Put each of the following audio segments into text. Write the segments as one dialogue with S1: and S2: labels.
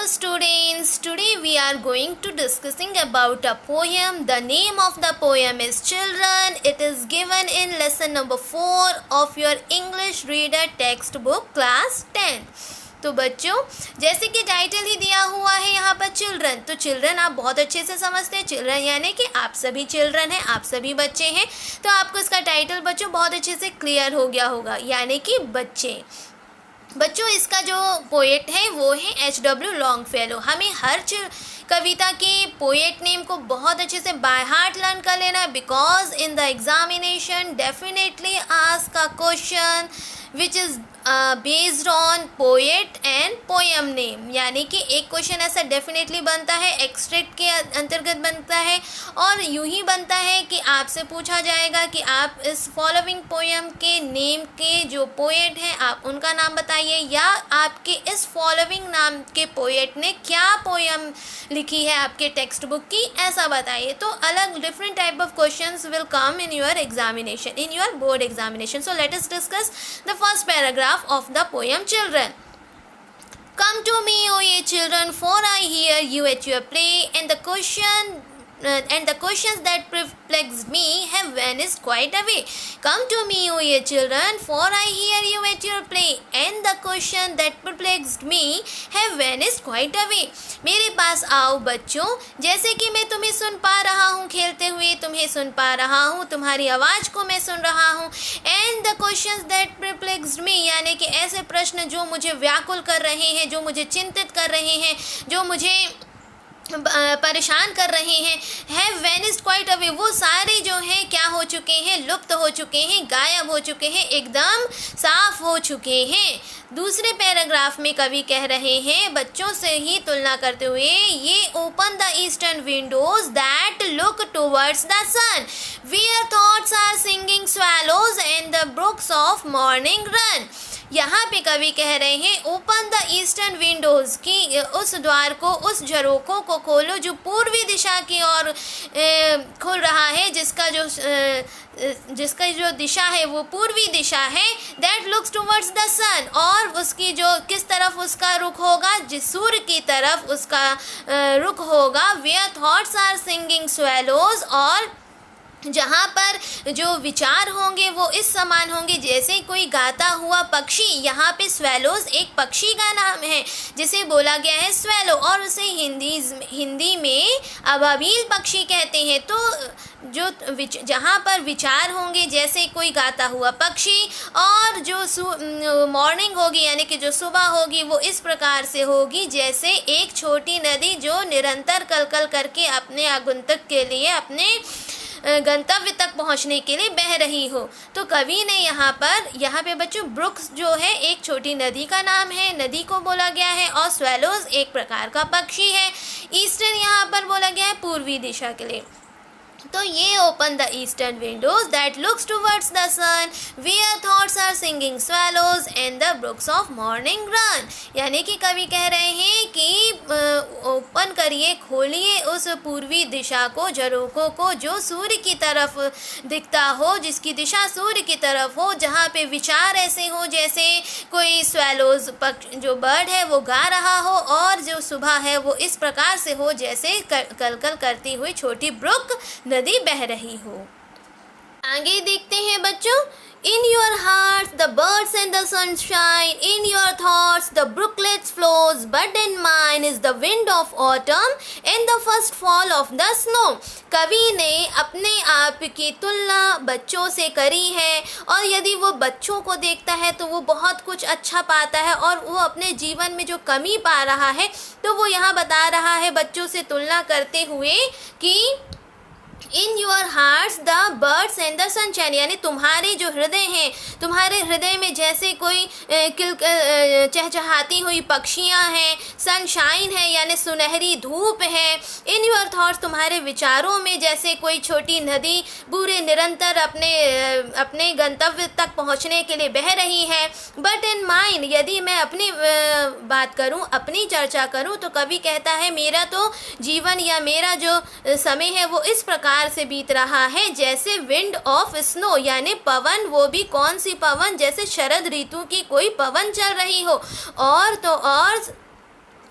S1: students, today we are going to discussing about a poem. The name of the poem is Children. It is given in lesson number 4 of your English reader textbook class 10. तो बच्चों, जैसे कि title ही दिया हुआ है यहाँ पर children, तो चिल्ड्रन आप बहुत अच्छे से समझते हैं। चिल्ड्रन यानी कि आप सभी चिल्ड्रन हैं, आप सभी बच्चे हैं। तो आपको इसका टाइटल बच्चों बहुत अच्छे से क्लियर हो गया होगा, यानी कि बच्चे। बच्चों, इसका जो पोएट है वो है H.W. लॉन्गफेलो। हमें हर कविता के पोएट नेम को बहुत अच्छे से बाय हार्ट लर्न कर लेना, because in the examination definitely ask a question which is based on poet and poem name. यानी कि एक क्वेश्चन ऐसा डेफिनेटली बनता है, एक्सट्रैक्ट के अंतर्गत बनता है, और यूं ही बनता है कि आपसे पूछा जाएगा कि आप इस फॉलोइंग पोएम के नेम के जो पोएट हैं आप उनका नाम बताइए, या आपके इस फॉलोइंग नाम के पोएट ने क्या पोएम लिखी है आपके टेक्स्ट बुक की, ऐसा बताइए। तो अलग different type of questions will come in your examination, in your board examination. So let us discuss the first paragraph of the poem Children. Come to me, O ye children, for I hear you at your play, and the questions that perplexed me have vanished quite away. Come to me, O ye children, for I hear you at your play, and the questions that perplexed me have vanished quite away. मेरे पास आओ बच्चों, जैसे कि मैं तुम्हें सुन पा रहा हूँ खेलते हुए, तुम्हें सुन पा रहा हूँ, तुम्हारी आवाज़ को मैं सुन रहा हूँ। And the questions that perplexed me, यानी कि ऐसे प्रश्न जो मुझे व्याकुल कर रहे हैं, जो मुझे चिंतित कर रहे हैं, जो मुझे परेशान कर रहे हैं, हैव वेनिस्ड क्वाइट अवे, वो सारे जो हैं क्या हो चुके हैं, लुप्त हो चुके हैं, गायब हो चुके हैं, एकदम साफ हो चुके हैं। दूसरे पैराग्राफ में कवि कह रहे हैं बच्चों से ही तुलना करते हुए, ये open the eastern windows that look towards the sun, where thoughts are singing swallows and the brooks of morning run. यहाँ पे कवि कह रहे हैं ओपन द ईस्टर्न विंडोज़ की, उस द्वार को, उस झरोकों को खोलो जो पूर्वी दिशा की ओर खुल रहा है, जिसका जो दिशा है वो पूर्वी दिशा है। दैट लुक्स टुवर्ड्स द सन, और उसकी जो किस तरफ उसका रुख होगा, जिस सूर्य की तरफ उसका रुख होगा। Where thoughts are singing swallows, और जहाँ पर जो विचार होंगे वो इस समान होंगे जैसे कोई गाता हुआ पक्षी। यहाँ पे स्वेलोज एक पक्षी का नाम है जिसे बोला गया है स्वेलो, और उसे हिंदी में अबाबिल पक्षी कहते हैं। तो जो जहाँ पर विचार होंगे जैसे कोई गाता हुआ पक्षी, और जो मॉर्निंग होगी यानी कि जो सुबह होगी वो इस प्रकार से होगी जैसे एक छोटी नदी जो निरंतर कलकल करके अपने आगंतुक के लिए, अपने गंतव्य तक पहुंचने के लिए बह रही हो। तो कवि ने यहाँ पे बच्चों ब्रुक्स जो है एक छोटी नदी का नाम है, नदी को बोला गया है, और स्वेलोज एक प्रकार का पक्षी है। ईस्टर्न यहाँ पर बोला गया है पूर्वी दिशा के लिए। तो ये open the eastern windows that looks towards the sun, where thoughts are singing swallows and the brooks of morning run. यानी कि कवि कह रहे हैं कि ओपन करिए, खोलिए उस पूर्वी दिशा को, झरोकों को जो सूर्य की तरफ दिखता हो, जिसकी दिशा सूर्य की तरफ हो, जहाँ पे विचार ऐसे हो जैसे कोई स्वेलोज जो बर्ड है वो गा रहा हो, और जो सुबह है वो इस प्रकार से हो जैसे कलकल करती हुई छोटी ब्रुक नदी बह रही हो। आगे देखते हैं बच्चों। In your hearts the birds and the sunshine, in your thoughts the brooklets flows, but in mine is the wind of autumn and the first fall of the snow। कवि ने अपने आप की तुलना बच्चों से करी है, और यदि वो बच्चों को देखता है तो वो बहुत कुछ अच्छा पाता है, और वो अपने जीवन में जो कमी पा रहा है तो वो यहाँ बता रहा है बच्चों से तुलना करते हुए कि in your hearts the birds and the sunshine, यानी तुम्हारे जो हृदय हैं, तुम्हारे हृदय में जैसे कोई चहचहाती हुई पक्षियां हैं, सनशाइन है यानी सुनहरी धूप है। इन योर थॉट्स, तुम्हारे विचारों में जैसे कोई छोटी नदी पूरे निरंतर अपने गंतव्य तक पहुंचने के लिए बह रही है। बट इन माइंड, यदि मैं अपनी बात करूं, अपनी चर्चा करूं, तो कवि कहता है मेरा तो जीवन या मेरा जो समय है वो इस प्रकार से बीत रहा है जैसे विंड ऑफ स्नो, यानी पवन, वो भी कौन सी पवन, जैसे शरद ऋतु की कोई पवन चल रही हो। और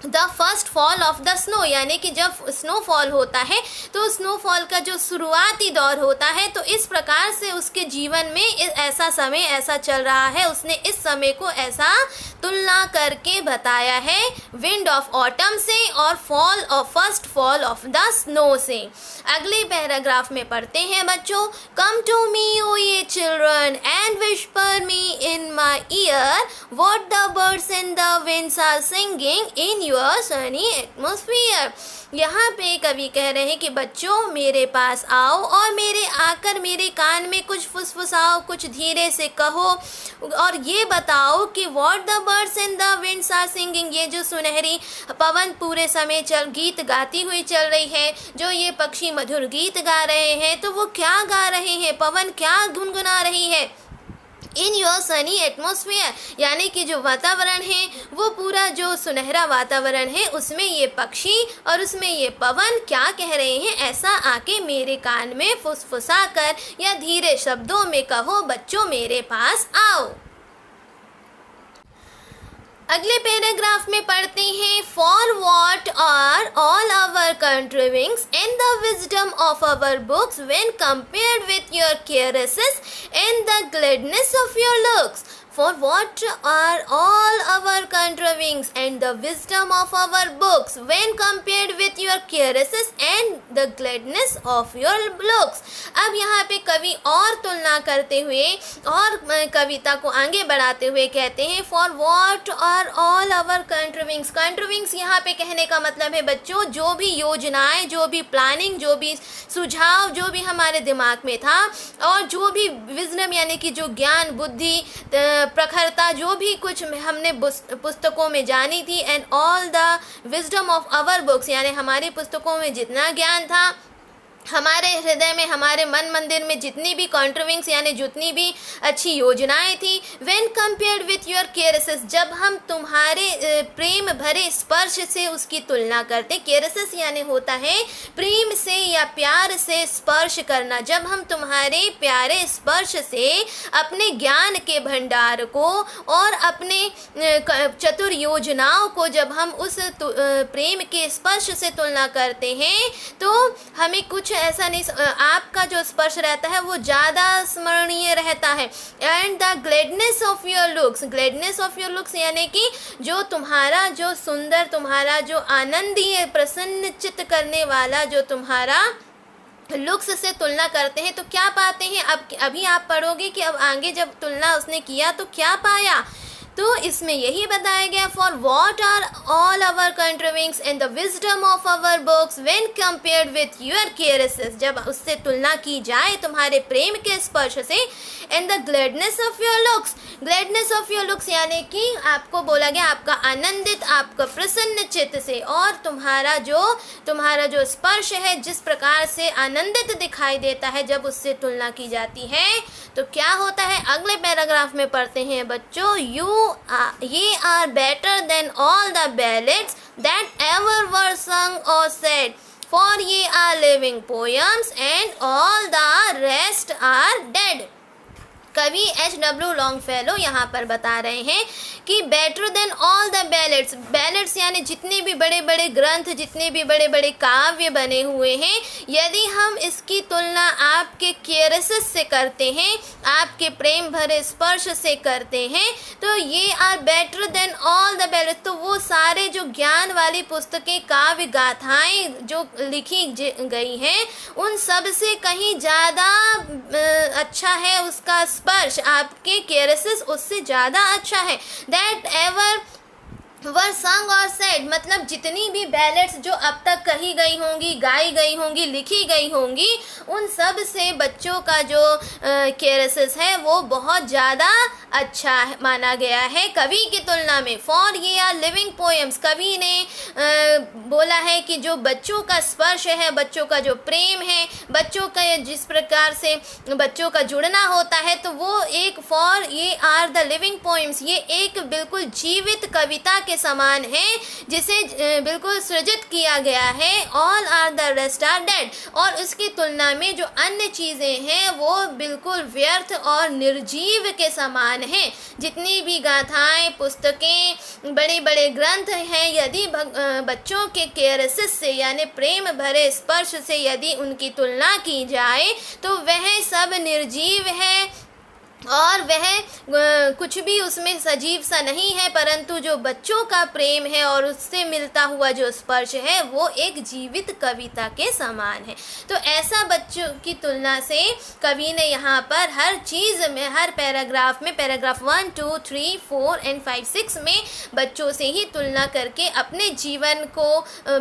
S1: the first fall of the snow, यानी कि जब स्नोफॉल होता है तो स्नोफॉल का जो शुरुआती दौर होता है, तो इस प्रकार से उसके जीवन में ऐसा समय ऐसा चल रहा है, उसने इस समय को ऐसा तुलना करके बताया है विंड ऑफ ऑटम से और fall of first fall of the snow से। अगले पैराग्राफ में पढ़ते हैं बच्चों, come to me O ye children and whisper me in my ear what the birds and the winds are singing in your sunny atmosphere. यहाँ पे कवि कह रहे हैं कि बच्चों मेरे पास आओ और मेरे आकर मेरे कान में कुछ फुसफुसाओ, कुछ धीरे से कहो और ये बताओ कि what the birds and the winds are singing, ये जो सुनहरी पवन पूरे समय गीत गाती हुई चल रही है, जो ये पक्षी मधुर गीत गा रहे हैं, तो वो क्या गा रहे हैं, पवन क्या गुनगुना रही है इन योर सनी एटमॉस्फेयर, यानी कि जो वातावरण है वो पूरा जो सुनहरा वातावरण है उसमें ये पक्षी और उसमें ये पवन क्या कह रहे हैं, ऐसा आके मेरे कान में फुसफुसा कर या धीरे शब्दों में कहो बच्चों मेरे पास आओ। अगले पैराग्राफ में पढ़ते हैं, for what are all our contrivings and the wisdom of our books when compared with your caresses and the gladness of your looks. For what are all our contrivings and the wisdom of our books when compared with your caresses and the gladness of your looks। अब यहाँ पे कवि और तुलना करते हुए और कविता को आगे बढ़ाते हुए कहते हैं, For what are all our contrivings। contrivings यहाँ पे कहने का मतलब है बच्चों जो भी योजनाएं, जो भी प्लानिंग, जो भी सुझाव, जो भी हमारे दिमाग में था और जो भी विजडम यानी कि जो ज्ञान, बुद्धि, प्रखरता, जो भी कुछ हमने पुस्तकों में जानी थी, and all the wisdom of our books, यानी हमारी पुस्तकों में जितना ज्ञान था, हमारे हृदय में, हमारे मन मंदिर में जितनी भी कॉन्ट्रीविंग्स यानी जितनी भी अच्छी योजनाएं थी, when compared with your caresses, जब हम तुम्हारे प्रेम भरे स्पर्श से उसकी तुलना करते। केयरसेस यानी होता है प्रेम से या प्यार से स्पर्श करना। जब हम तुम्हारे प्यारे स्पर्श से अपने ज्ञान के भंडार को और अपने चतुर योजनाओं को जब हम उस प्रेम के स्पर्श से तुलना करते हैं तो हमें कुछ ऐसा नहीं, आपका जो स्पर्श रहता है वो ज़्यादा स्मरणीय रहता है। And the gladness of your looks, gladness of your looks यानी कि जो तुम्हारा जो सुंदर, तुम्हारा जो आनंदीय, प्रसन्न चित्त करने वाला जो तुम्हारा लुक्स से तुलना करते हैं तो क्या पाते हैं। अब अभी आप पढ़ोगे कि अब आगे जब तुलना उसने किया तो क्या पाया, तो इसमें यही बताया गया, for what are all our contrivings and the wisdom of our books when compared with your caresses, जब उससे तुलना की जाए तुम्हारे प्रेम के स्पर्श से, and the gladness of your looks, gladness of your looks यानी कि आपको बोला गया आपका आनंदित, आपका प्रसन्न चित्त से, और तुम्हारा जो स्पर्श है जिस प्रकार से आनंदित दिखाई देता है जब उससे तुलना की जाती है तो क्या होता है। अगले पैराग्राफ में पढ़ते हैं बच्चों, they are better than all the ballads that ever were sung or said, for they are living poems and all the rest are dead. कवि H.W. लॉन्गफेलो यहाँ पर बता रहे हैं कि better than all the ballads, ballads यानी जितने भी बड़े बड़े ग्रंथ, जितने भी बड़े बड़े काव्य बने हुए हैं, यदि हम इसकी तुलना आपके केयरसेस से करते हैं, आपके प्रेम भरे स्पर्श से करते हैं, तो ये are better than all the ballads, तो वो सारे जो ज्ञान वाली पुस्तकें, काव्य गाथाएं जो लिखी गई हैं उन सब से कहीं ज़्यादा अच्छा है उसका स्पर्श, आपके केयरसेस उससे ज़्यादा अच्छा है। That ever were sung or said, मतलब जितनी भी बैलेट्स जो अब तक कही गई होंगी, गाई गई होंगी, लिखी गई होंगी, उन सब से बच्चों का जो केयरसेस है वो बहुत ज़्यादा अच्छा माना गया है कवि की तुलना में। For they are living poems, कवि ने बोला है कि जो बच्चों का स्पर्श है, बच्चों का जो प्रेम है, बच्चों का जिस प्रकार से बच्चों का जुड़ना होता है, तो वो एक for they are the living poems, ये एक बिल्कुल जीवित कविता के समान है जिसे बिल्कुल सृजित किया गया है, all are the rest are dead, और उसकी तुलना में जो अन्य चीज़ें हैं वो बिल्कुल व्यर्थ और निर्जीव के समान हैं। जितनी भी गाथाएं, पुस्तकें, बड़े बड़े ग्रंथ हैं, यदि बच्चों के केयरसिस से यानी प्रेम भरे स्पर्श से यदि उनकी तुलना की जाए तो वह सब निर्जीव है और वह कुछ भी उसमें सजीव सा नहीं है, परंतु जो बच्चों का प्रेम है और उससे मिलता हुआ जो स्पर्श है वो एक जीवित कविता के समान है। तो ऐसा बच्चों की तुलना से कवि ने यहाँ पर हर चीज़ में, हर पैराग्राफ में, पैराग्राफ 1, 2, 3, 4 एंड 5, 6 में बच्चों से ही तुलना करके अपने जीवन को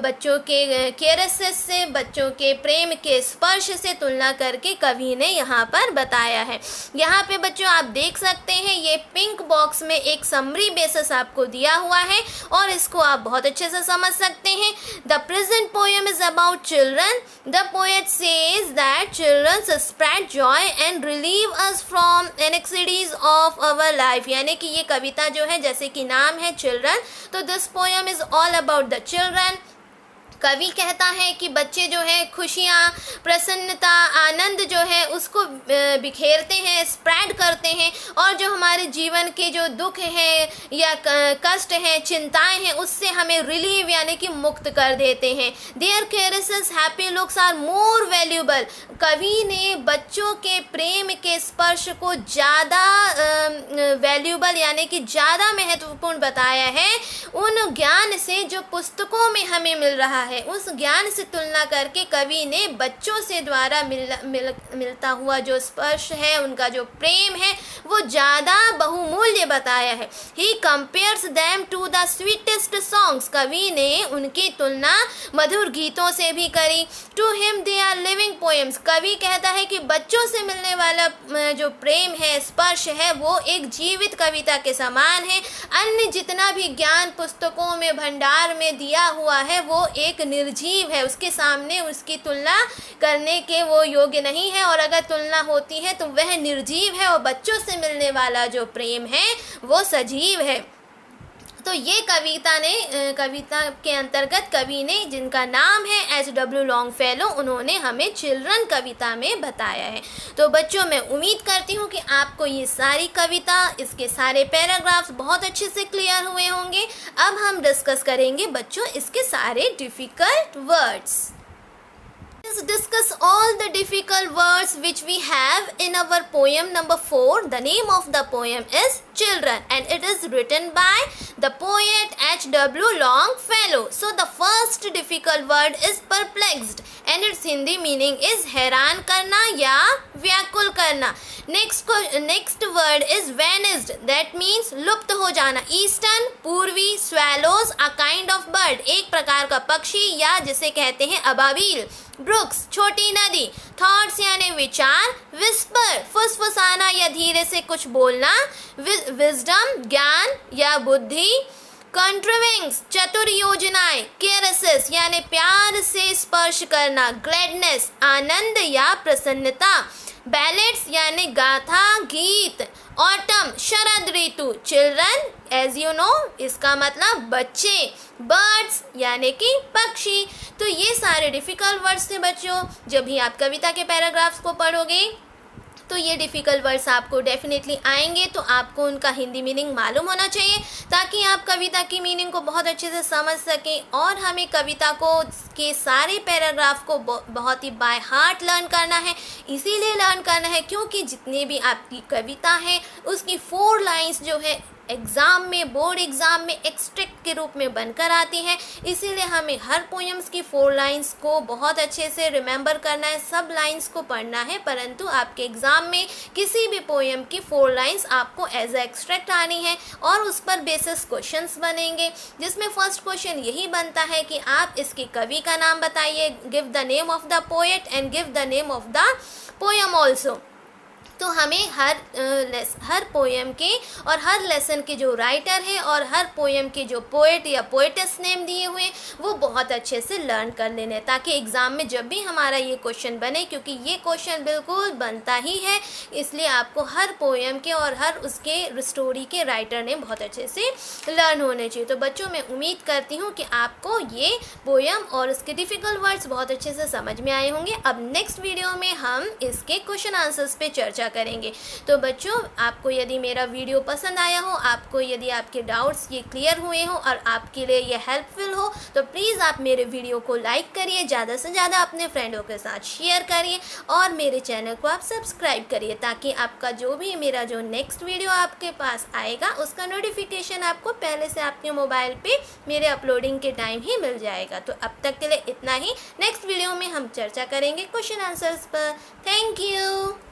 S1: बच्चों के केयरसेस से, बच्चों के प्रेम के स्पर्श से तुलना करके कवि ने यहाँ पर बताया है। यहाँ पे बच्चों आप देख सकते हैं ये पिंक बॉक्स में एक समरी बेसिस आपको दिया हुआ है और इसको आप बहुत अच्छे से समझ सकते हैं। The present poem is about children. The poet says that children spread joy and relieve us from anxieties of our life, यानी कि ये कविता जो है, जैसे कि नाम है चिल्ड्रन, तो this poem is all about the children. कवि कहता है कि बच्चे जो है खुशियाँ, प्रसन्नता, आनंद जो है उसको बिखेरते हैं, स्प्रेड करते हैं, और जो हमारे जीवन के जो दुख हैं या कष्ट हैं, चिंताएं हैं, उससे हमें रिलीव यानी कि मुक्त कर देते हैं। Their caresses happy looks are more valuable. कवि ने बच्चों के प्रेम के स्पर्श को ज़्यादा वैल्यूबल यानी कि ज़्यादा महत्वपूर्ण बताया है उन ज्ञान से जो पुस्तकों में हमें मिल रहा है। उस ज्ञान से तुलना करके कवि ने बच्चों से द्वारा मिलता हुआ जो स्पर्श है, उनका जो प्रेम है, वो ज़्यादा बहुमूल्य बताया है। He compares them to the sweetest songs. कवि ने उनकी तुलना मधुर गीतों से भी करी। To him they are living poems. कवि कहता है कि बच्चों से मिलने वाला जो प्रेम है, स्पर्श है, वो एक जीवित कविता के समान है। अन्य जितना भी ज्ञान पुस्तकों में, भंडार में दिया हुआ है, वो एक निर्जीव है, उसके सामने उसकी तुलना करने के वो योग्य नहीं है, और अगर तुलना होती है तो वह निर्जीव है, और बच्चों से मिलने वाला जो प्रेम है वो सजीव है। तो ये कविता के अंतर्गत कवि ने, जिनका नाम है H.W. लॉन्गफेलो, उन्होंने हमें चिल्ड्रन कविता में बताया है। तो बच्चों, मैं उम्मीद करती हूँ कि आपको ये सारी कविता, इसके सारे पैराग्राफ्स बहुत अच्छे से क्लियर हुए होंगे। अब हम डिस्कस करेंगे बच्चों इसके सारे difficult words. Let's discuss all the difficult words which we have in our poem number 4. The name of the poem is Children and it is written by the poet H.W. Longfellow. So the first difficult word is perplexed and its Hindi meaning is हैरान करना या व्याकुल करना. Next word is vanished, that means लुप्त हो जाना. Eastern, पूर्वी, swallows, a kind of bird, एक प्रकार का पक्षी या जिसे कहते हैं अबाबील. ब्रुक्स, छोटी नदी. थॉट्स यानी विचार. विस्पर, फुसफुसाना या धीरे से कुछ बोलना. विजडम, ज्ञान या बुद्धि. कंट्रीविंग्स, चतुर योजनाएं. केयरसेस यानी प्यार से स्पर्श करना. ग्लैडनेस, आनंद या प्रसन्नता. बैलेट्स यानी गाथा, गीत. ऑटम, शरद ऋतु. चिल्ड्रन, एज यू नो, इसका मतलब बच्चे. बर्ड्स यानी कि पक्षी. तो ये सारे डिफ़िकल्ट वर्ड्स थे बच्चों. जब भी आप कविता के पैराग्राफ्स को पढ़ोगे तो ये डिफ़िकल्ट वर्ड्स आपको डेफिनेटली आएंगे, तो आपको उनका हिंदी मीनिंग मालूम होना चाहिए ताकि आप कविता की मीनिंग को बहुत अच्छे से समझ सकें। और हमें कविता को के सारे पैराग्राफ को बहुत ही बाय हार्ट लर्न करना है। इसीलिए लर्न करना है क्योंकि जितनी भी आपकी कविता है उसकी 4 लाइन्स जो है एग्ज़ाम में, बोर्ड एग्ज़ाम में एक्सट्रैक्ट के रूप में बनकर आती है। इसीलिए हमें हर पोएम्स की 4 लाइन्स को बहुत अच्छे से रिमेंबर करना है, सब लाइन्स को पढ़ना है। परंतु आपके एग्ज़ाम में किसी भी पोएम की 4 लाइन्स आपको एज ए एक्सट्रैक्ट आनी है और उस पर बेसिस क्वेश्चंस बनेंगे, जिसमें फर्स्ट क्वेश्चन यही बनता है कि आप इसके कवि का नाम बताइए. Give the name of the poet and give the name of the poem also. तो हमें हर पोएम के और हर लेसन के जो राइटर है और हर पोएम के जो पोएट या पोएटेस नेम दिए हुए हैं वो बहुत अच्छे से लर्न कर लेने, ताकि एग्ज़ाम में जब भी हमारा ये क्वेश्चन बने, क्योंकि ये क्वेश्चन बिल्कुल बनता ही है, इसलिए आपको हर पोएम के और हर उसके स्टोरी के राइटर नेम बहुत अच्छे से लर्न होने चाहिए। तो बच्चों, मैं उम्मीद करती हूँ कि आपको ये पोएम और उसके डिफ़िकल्ट वर्ड्स बहुत अच्छे से समझ में आए होंगे। अब नेक्स्ट वीडियो में हम इसके क्वेश्चन आंसर्स पे चर्चा करेंगे। तो बच्चों, आपको यदि मेरा वीडियो पसंद आया हो, आपको यदि आपके डाउट्स ये क्लियर हुए हो और आपके लिए ये हेल्पफुल हो, तो प्लीज़ आप मेरे वीडियो को लाइक करिए, ज़्यादा से ज़्यादा अपने फ्रेंडों के साथ शेयर करिए और मेरे चैनल को आप सब्सक्राइब करिए, ताकि आपका मेरा जो नेक्स्ट वीडियो आपके पास आएगा उसका नोटिफिकेशन आपको पहले से आपके मोबाइल पे मेरे अपलोडिंग के टाइम ही मिल जाएगा। तो अब तक के लिए इतना ही। नेक्स्ट वीडियो में हम चर्चा करेंगे क्वेश्चन आंसर्स पर। Thank you.